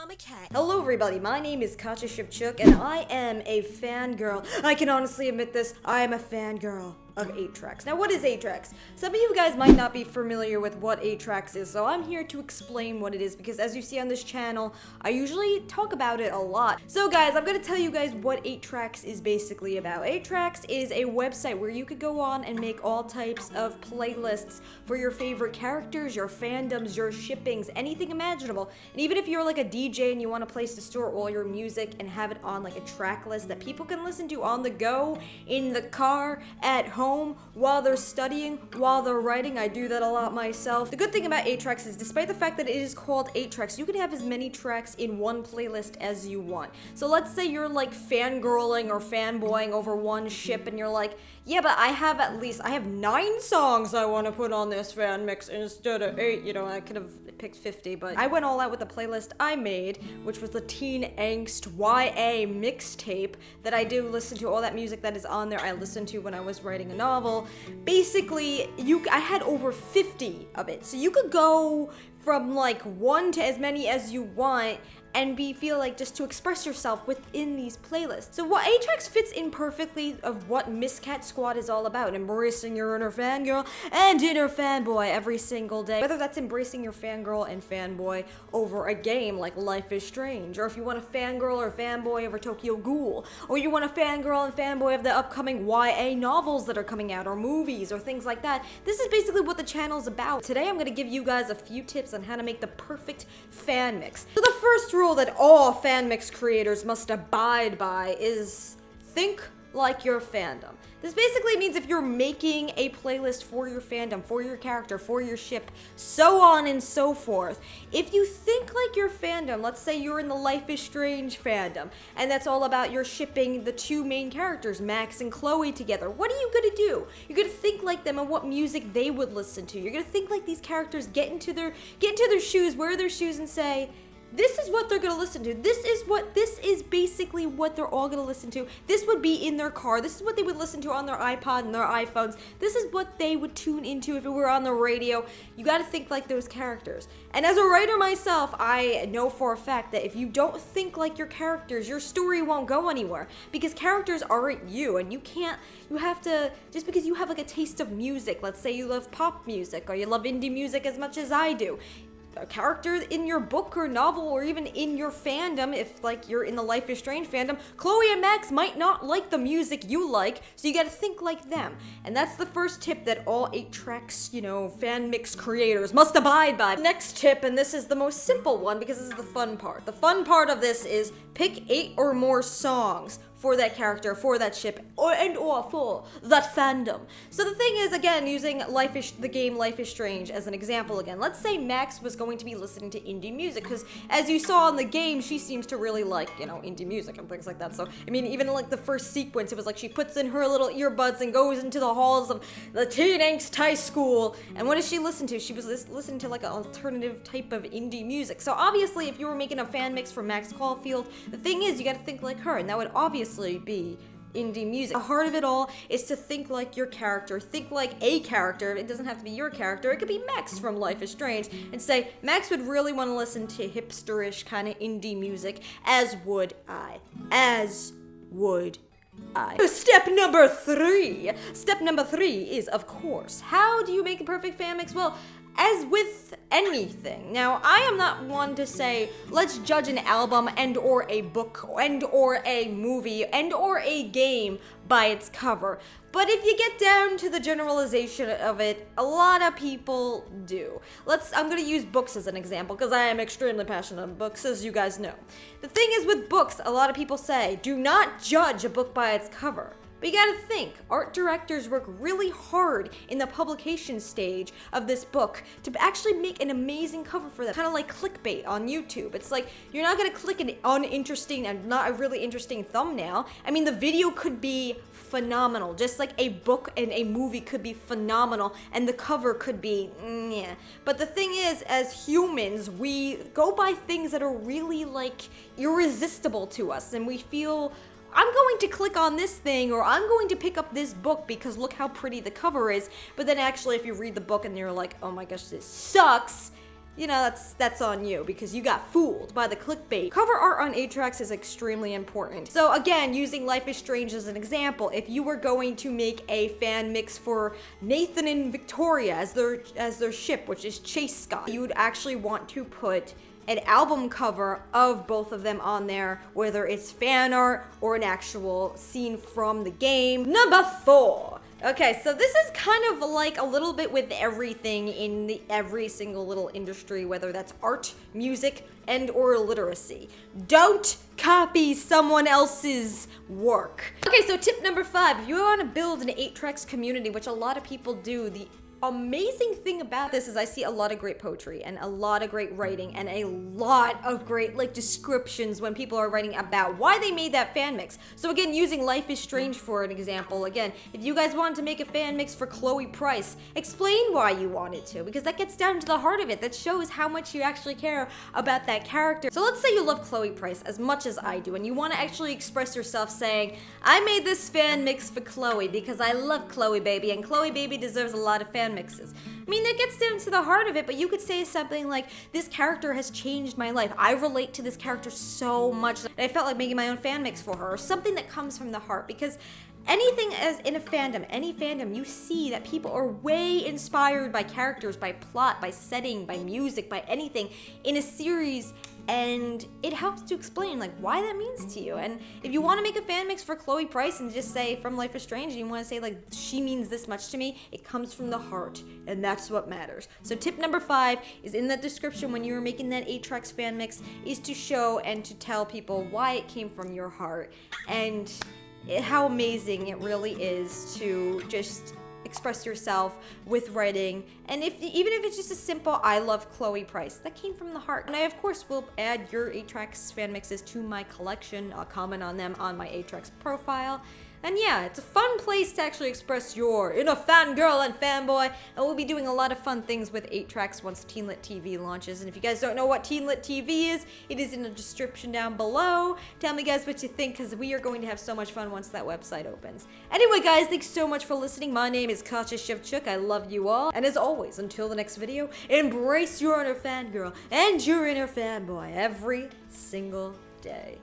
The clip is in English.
I'm a cat. Hello everybody, my name is Katja Shevchuk and I am a fangirl. I can honestly admit this, I am a fangirl of 8Tracks. Now what is 8Tracks? Some of you guys might not be familiar with what 8Tracks is, so I'm here to explain what it is because as you see on this channel, I usually talk about it a lot. So guys, I'm gonna tell you guys what 8Tracks is basically about. 8Tracks is a website where you could go on and make all types of playlists for your favorite characters, your fandoms, your shippings, anything imaginable. And even if you're like a DJ and you want a place to store all your music and have it on like a track list that people can listen to on the go, in the car, at home, while they're studying, while they're writing. I do that a lot myself. The good thing about 8Tracks is despite the fact that it is called 8Tracks, you can have as many tracks in one playlist as you want. So let's say you're like fangirling or fanboying over one ship and you're like, yeah, but I have 9 songs I want to put on this fan mix instead of 8. You know, I could have picked 50, but I went all out with the playlist I made, which was the Teen Angst YA mixtape that I do listen to. All that music that is on there I listened to when I was writing a novel. Basically, I had over 50 of it. So you could go from like 1 to as many as you want and feel like just to express yourself within these playlists. So what 8Tracks fits in perfectly of what Miss Cat Squad is all about, embracing your inner fangirl and inner fanboy every single day. Whether that's embracing your fangirl and fanboy over a game like Life is Strange, or if you want to fangirl or fanboy over Tokyo Ghoul, or you want to fangirl and fanboy of the upcoming YA novels that are coming out, or movies, or things like that. This is basically what the channel's about. Today I'm going to give you guys a few tips on how to make the perfect fan mix. So the first rule that all fan mix creators must abide by is think like your fandom. This basically means if you're making a playlist for your fandom, for your character, for your ship, so on and so forth, if you think like your fandom, let's say you're in the Life is Strange fandom, and that's all about your shipping the 2 main characters, Max and Chloe, together, what are you gonna do? You're gonna think like them and what music they would listen to. You're gonna think like these characters, get into their shoes, wear their shoes, and say, this is what they're gonna listen to. This is basically what they're all gonna listen to. This would be in their car. This is what they would listen to on their iPod and their iPhones. This is what they would tune into if it were on the radio. You gotta think like those characters. And as a writer myself, I know for a fact that if you don't think like your characters, your story won't go anywhere. Because characters aren't you, and you have to, just because you have like a taste of music, let's say you love pop music, or you love indie music as much as I do, a character in your book or novel or even in your fandom, if like you're in the Life is Strange fandom, Chloe and Max might not like the music you like, so you gotta think like them. And that's the first tip that all 8Tracks, fan mix creators must abide by. Next tip, and this is the most simple one because this is the fun part. The fun part of this is pick 8 or more songs for that character, for that ship, or for that fandom. So the thing is, again, using the game Life is Strange as an example again, let's say Max was going to be listening to indie music, because as you saw in the game, she seems to really like, indie music and things like that. So, I mean, even like the first sequence, it was like she puts in her little earbuds and goes into the halls of the Teen Angst High School, and what does she listen to? She was listening to like an alternative type of indie music. So obviously, if you were making a fan mix for Max Caulfield, the thing is, you gotta think like her, and that would obviously be indie music. The heart of it all is to think like your character, think like a character. It doesn't have to be your character, it could be Max from Life is Strange, and say, Max would really want to listen to hipsterish kind of indie music, as would I. Step number 3. Step number 3 is, of course, how do you make a perfect fan mix? Well, as with anything. Now, I am not one to say, let's judge an album and or a book and or a movie and or a game by its cover. But if you get down to the generalization of it, a lot of people do. I'm gonna use books as an example, because I am extremely passionate about books, as you guys know. The thing is with books, a lot of people say, do not judge a book by its cover. But you gotta think, art directors work really hard in the publication stage of this book to actually make an amazing cover for them. Kind of like clickbait on YouTube. It's like, you're not gonna click an uninteresting and not a really interesting thumbnail. I mean, the video could be phenomenal, just like a book and a movie could be phenomenal, and the cover could be, yeah. But the thing is, as humans, we go by things that are really, like, irresistible to us, and we feel, I'm going to click on this thing, or I'm going to pick up this book because look how pretty the cover is, but then actually if you read the book and you're like, oh my gosh, this sucks, you know, that's on you because you got fooled by the clickbait. Cover art on 8Tracks is extremely important. So again, using Life is Strange as an example, if you were going to make a fan mix for Nathan and Victoria as their ship, which is Chase Scott, you would actually want to put an album cover of both of them on there, whether it's fan art or an actual scene from the game. Number 4. Okay, so this is kind of like a little bit with everything in every single little industry, whether that's art, music, and or literacy. Don't copy someone else's work. Okay, so tip number 5, if you want to build an 8Tracks community, which a lot of people do, the amazing thing about this is I see a lot of great poetry and a lot of great writing and a lot of great like descriptions when people are writing about why they made that fan mix. So again, using Life is Strange for an example, again, if you guys wanted to make a fan mix for Chloe Price, explain why you wanted to, because that gets down to the heart of it. That shows how much you actually care about that character. So let's say you love Chloe Price as much as I do and you want to actually express yourself saying, I made this fan mix for Chloe because I love Chloe Baby and Chloe Baby deserves a lot of fan mixes. I mean, that gets down to the heart of it, but you could say something like, this character has changed my life. I relate to this character so much that I felt like making my own fan mix for her, or something that comes from the heart, because anything as in a fandom, any fandom, you see that people are way inspired by characters, by plot, by setting, by music, by anything in a series, and it helps to explain like why that means to you. And if you want to make a fan mix for Chloe Price and just say from Life is Strange, and you want to say like she means this much to me, it comes from the heart, and that's what matters. So tip number 5 is in the description when you were making that 8Tracks fan mix, is to show and to tell people why it came from your heart and how amazing it really is to just express yourself with writing. And even if it's just a simple I love Chloe Price, that came from the heart. And I of course will add your 8Tracks fan mixes to my collection. I'll comment on them on my 8Tracks profile. And yeah, it's a fun place to actually express your inner fangirl and fanboy, and we'll be doing a lot of fun things with 8Tracks once Teenlit TV launches. And if you guys don't know what Teenlit TV is, it is in the description down below. Tell me guys what you think, because we are going to have so much fun once that website opens. Anyway guys, thanks so much for listening. My name is Katja Shevchuk. I love you all. And as always, until the next video, embrace your inner fangirl and your inner fanboy every single day.